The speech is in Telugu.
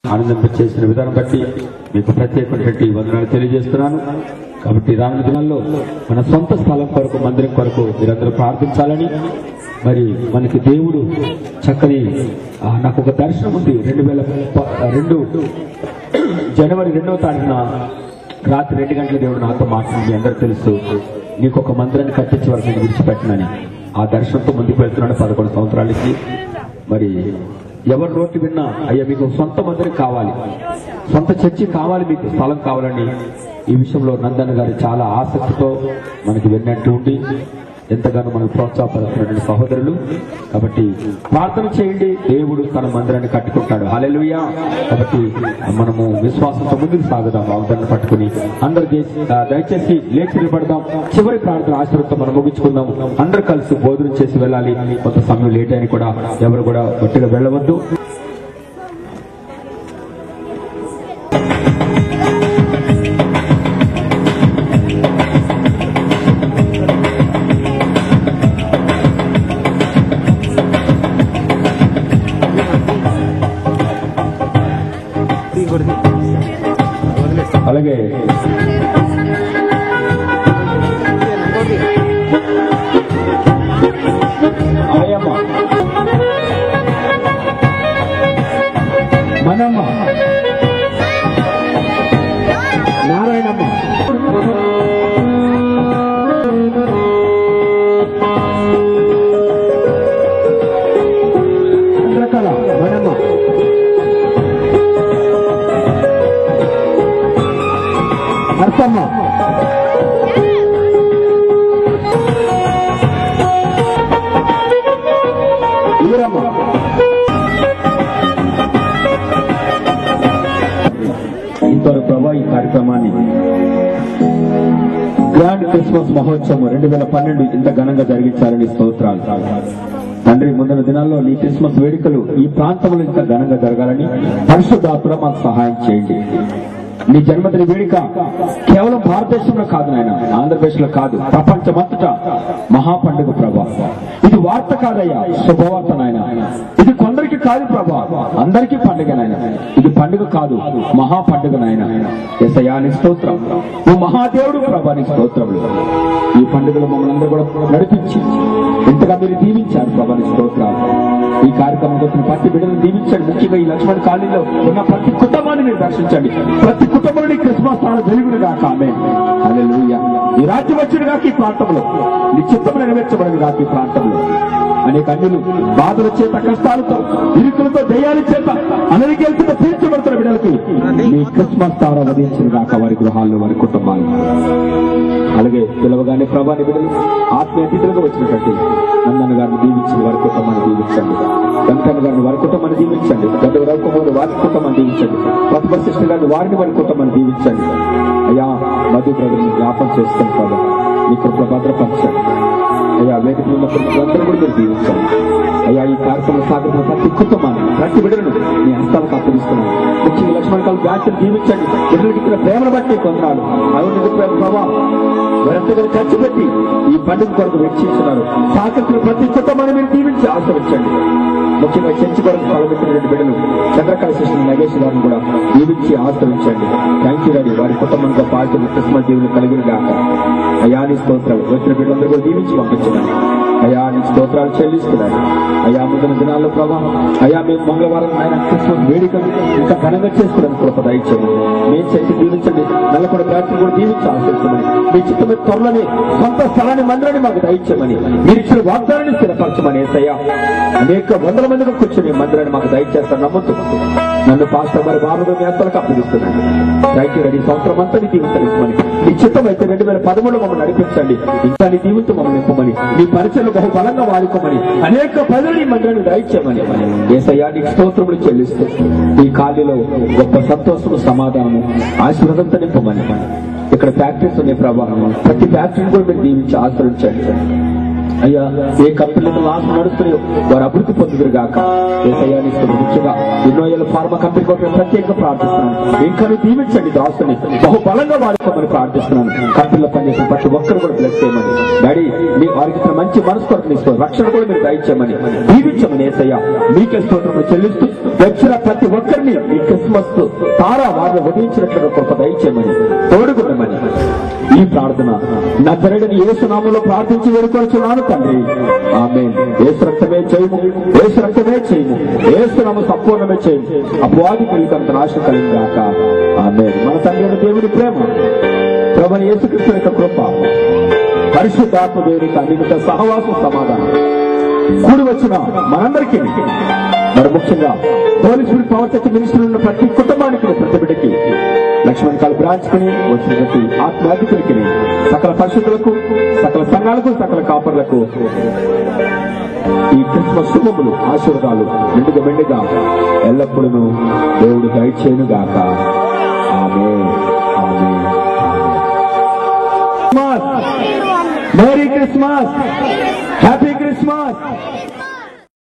ఆనందింపచేసిన విధానం బట్టి మీకు ప్రత్యేకమైనటువంటి వందనాలు తెలియజేస్తున్నాను. కాబట్టి రానున్న దినాల్లో మన సొంత స్థలం కొరకు, మందిరం కొరకు మీరందరూ ప్రార్థించాలని, మరి మనకి దేవుడు చక్కని నాకు ఒక దర్శనం ఉంది. 2002 జనవరి 2వ తారీఖున రాత్రి 2 గంటల దేవుడు నాతో మాట్లాడి, అందరూ తెలుసు నీకు ఒక మందిరాన్ని కట్టించే వరకు నేను విడిచిపెట్టనని. ఆ దర్శనంతో ముందుకు వెళ్తున్నాడు 11 సంవత్సరాలకి. మరి ఎవరు నోటి విన్నా అయ్యా మీకు సొంత మందిరం కావాలి, సొంత చర్చి కావాలి, మీకు స్థలం కావాలని ఈ విషయంలో నందన్ గారు చాలా ఆసక్తితో మనకి విన్నట్టు ఉండి ఎంతగానో మనకు ప్రోత్సాహపడుతున్నటువంటి సహోదరులు. కాబట్టి ప్రార్థన చేయండి, దేవుడు తన మందిరాన్ని కట్టుకుంటాడు. హల్లెలూయా. కాబట్టి మనము విశ్వాసంతో ముందుకు సాగుదాం. వాగ్దాన్ని పట్టుకుని అందరూ దయచేసి లేచి నిలబడదాం. చివరి ప్రార్థన ఆశీర్వాదంతో మనం ముగించుకుందాం. అందరూ కలిసి భోజనం చేసి వెళ్ళాలి. కొంత సమయం లేట్ అయినా కూడా ఎవరు కూడా గట్టిగా వెళ్ళవద్దు. అలాగే అయ్యమ్మ, మనమ్మ, నారాయణమ్మ, చంద్రకళ, మనమ్మ, అర్థమ్మ, ఈరమ్మ, ఇంతవరకు ప్రభా ఈ కార్యక్రమాన్ని గ్రాండ్ క్రిస్మస్ మహోత్సవం 2012 ఇంత ఘనంగా జరిగించాలని స్తోత్రాలు. తండ్రి, ముందున్న దినాల్లో నీ క్రిస్మస్ వేడుకలు ఈ ప్రాంతంలో ఇంత ఘనంగా జరగాలని పరిశుద్ధాత్మ మాకు సహాయం చేయండి. నీ జన్మదిన వేడుక కేవలం భారతదేశంలో కాదు నాయన, ఆంధ్రప్రదేశ్ లో కాదు, ప్రపంచమంతటా మహా పండుగ ప్రభా. ఇది వార్త కాదయ్యా, శుభవార్త నాయన. ఇది కొందరికి కాదు ప్రభా, అందరికీ పండుగ నాయన. ఇది పండుగ కాదు, మహా పండుగ నాయన. యేసయ్యా నీ స్తోత్రం, నువ్వు మహాదేవుడు ప్రభా, నీ స్తోత్రములు. ఈ పండుగలో మమ్మల్ని అందరూ కూడా నడిపించి ఇంతగా మీరు దీవించారు ప్రభా, నీ స్తోత్రాలు. ఈ కార్యక్రమం కోసం ప్రతి బిడ్డలను దీవించండి. ముఖ్యంగా ఈ లక్ష్మణ్ కాలనీలో ఉన్న ప్రతి కుటుంబాన్ని మీరు దర్శించండి. ప్రతి కుటుంబంలో క్రిస్మస్ స్థానం వెలుగును గాక. ఆమేన్. హల్లెలూయా. ఈ రాజ్యం వచ్చును గాక ఈ ప్రాంతంలో, నీ చిత్తము నెరవేర్చబడను గాక ఈ ప్రాంతంలో. అనేక అన్యులు బాధల చేత, కష్టాలతో, ఇరుకులతో, దయ్యాల చేత, అనరికేలతో తీర్చబడుతున్న బిడ్డలకి నీ క్రిస్మస్ స్థానం వదిలించిన గాక వారి గృహాల్లో, వారి కుటుంబాలు. అలాగే పిలవగానే ప్రభాని బిడ్డలు ఆత్మీయ అతిథులుగా వచ్చినట్టు నందన్ గారిని దీవించిన వారి కుటుంబాన్ని దీవించండి. వెంకన్న గారిని వారి కుటుంబాన్ని దీవించండి. గడ్డ రవికుమార్ వారి కుటుంబాన్ని దీవించండి. ప్రతిభ శిష్ణ గారిని వారిని వారి కుటుంబాన్ని దీవించండి. అయ్యా మధు బ్రదర్ని జ్ఞాపం చేసుకుని ప్రభా నీ కృపలో భద్రపరచండి. అయ్యా వేదిక ఉన్న అందరూ కూడా మీరు దీవించండి. అయ్యా ఈ కార్యక్రమం సాగుతున్న ప్రతి కుటుంబాన్ని, ప్రతి బిడ్డలను నీ హస్తాలకు అప్పగిస్తున్నాను. ముఖ్యంగా లక్ష్మణ్ కాలు బ్యాచ్లు దీవించండి. బిడ్డలకి ఇచ్చిన ప్రేమను బట్టి కొందరాలు అవును ప్రభావ వారంతా ఖర్చు పెట్టి ఈ పండుగ కొరకు వెచ్చించున్నారు. సాకర్తున్న ప్రతి కుటుంబాన్ని మీరు దీవించి ఆశ్రయించండి. ముఖ్యంగా చర్చి కొరకు పాల్గొంటున్న బిడ్డలు చంద్రకళ శిష్యులు నగేష్ గారిని కూడా దీవించి ఆశ్రయించండి. Thank you daddy. వారి కుటుంబంతో పాటు క్రిస్మస్ దేవులు కలిగిన గాక. అయ్యా నీ స్తోత్రాలు. వచ్చిన బిడ్డలందరూ కూడా దీవించి పంపించున్నాను. అయ్యా నీ స్తోత్రాలు చెల్లిస్తున్నాను. అయ్యా ముందున్న దినాల్లో ప్రభావ అయ్యా మేము మంగళవారం ఆయన క్రిస్మస్ వేడుకలు ఇంకా ఘనంగా చేసుకోవడానికి కృప దయచేయండి. మేము చేసి దీవించండి. నల్లకొండ ప్రార్థన కూడా దీవించి ఆశ్రయించమని, మీ చిత్తమైన త్వరలోనే సొంత స్థలాన్ని, మందిరాన్ని మాకు దయచేయమని, మీరు ఇచ్చిన వాగ్దానాన్ని స్థిరపరచమని యేసయ్యా అనేక వందల మందిగా కూర్చొని మందిరాన్ని మాకు దయచేస్తాను నమ్ముతూ నన్ను పాస్టర్ గారి బాబుగా మీ అంతలకు అప్పగిస్తున్నాను. Thank you. ఈ సంవత్సరం అంతా నీ దీవించమని, నీ చిత్తం అయితే 2013 మమ్మల్ని నడిపించండి. ఇంకా నీ దీవించు మమ్మల్ని నింపమని, నీ పరిచయలు బహు బలంగా వాడుకోమని, అనేక ప్రజలు ఈ మందిరాన్ని దయచేయమని యేసయ్యా నీకు స్తోత్రములు చెల్లిస్తూ ఈ ఖాళీలో గొప్ప సంతోషము, సమాధానము, ఆశీర్వాదంతో నింపమని. ఇక్కడ ఫ్యాక్టరీస్ ఉన్నాయి ప్రభావం, ప్రతి ఫ్యాక్టరీని కూడా మీరు దీవించి ఆశ్రయించండి. అయ్యా ఏ కంపెనీలకు లాస్ నడుస్తున్నాయో వారు అభివృద్ధి పొందుదురు గాక. ఏసయానిస్తున్న ముఖ్యంగా ఎన్నో ఏళ్ళ ఫార్మా కంపెనీ కోసం ప్రత్యేకంగా ప్రార్థిస్తున్నాను. ఇంకా దీవించండి దాసుని బహుబలంగా వాడుకోమని ప్రార్థిస్తున్నాను. కంపెనీలో పనిచేసిన ప్రతి ఒక్కరు కూడా బ్లెస్ చేయమని డాడీ మీ వారికి మంచి మనసు కొరకు ఇస్తారు. రక్షణ కూడా మీరు దయచేయమని దీవించమని ఏసయ్య మీకే స్తోత్రములు చెల్లిస్తూ వచ్చిన ప్రతి ఒక్కరిని ఈ క్రిస్మస్ తారా వారిని ఉదయించినట్లుగా కృప దయచేయమని తోడుకున్నామని ఈ ప్రార్థన నజరేయుడైన యేసు నామములో ప్రార్థించి వేడుకొనుచున్నాను తండ్రి. ఆమేన్. యేసు రక్తమే చేయము, యేసు రక్తమే చేయము, యేసు నామము సంపూర్ణమే చేయము. అపవాది కలిగినంత నాశనం కలిగిన గాక. ఆమేన్. మన తండ్రి అయిన దేవుని ప్రేమ, ప్రభువైన యేసుక్రీస్తు యొక్క కృప, పరిశుద్ధాత్మ దేవుని యొక్క అన్నిటితో సహవాసం సమాధానం కూడి వచ్చిన మనందరికీ, మరి ముఖ్యంగా Holy Spirit Power Church Ministry ఉన్న ప్రతి కుటుంబానికి, ప్రతి బిడ్డకి, లక్ష్మణ్ కాల్ బ్రాంచ్ కి వచ్చిన ప్రతి ఆత్మాధికులకి, సకల పరిశుద్ధులకు, సకల సంఘాలకు, సకల కాపర్లకు ఈ క్రిస్మస్ శుభములు, ఆశీర్వాదాలు నిండుగా మెండుగా ఎల్లప్పుడూ దేవుడు దయచేయును గాక. Amen. Amen. Merry Christmas, happy Christmas.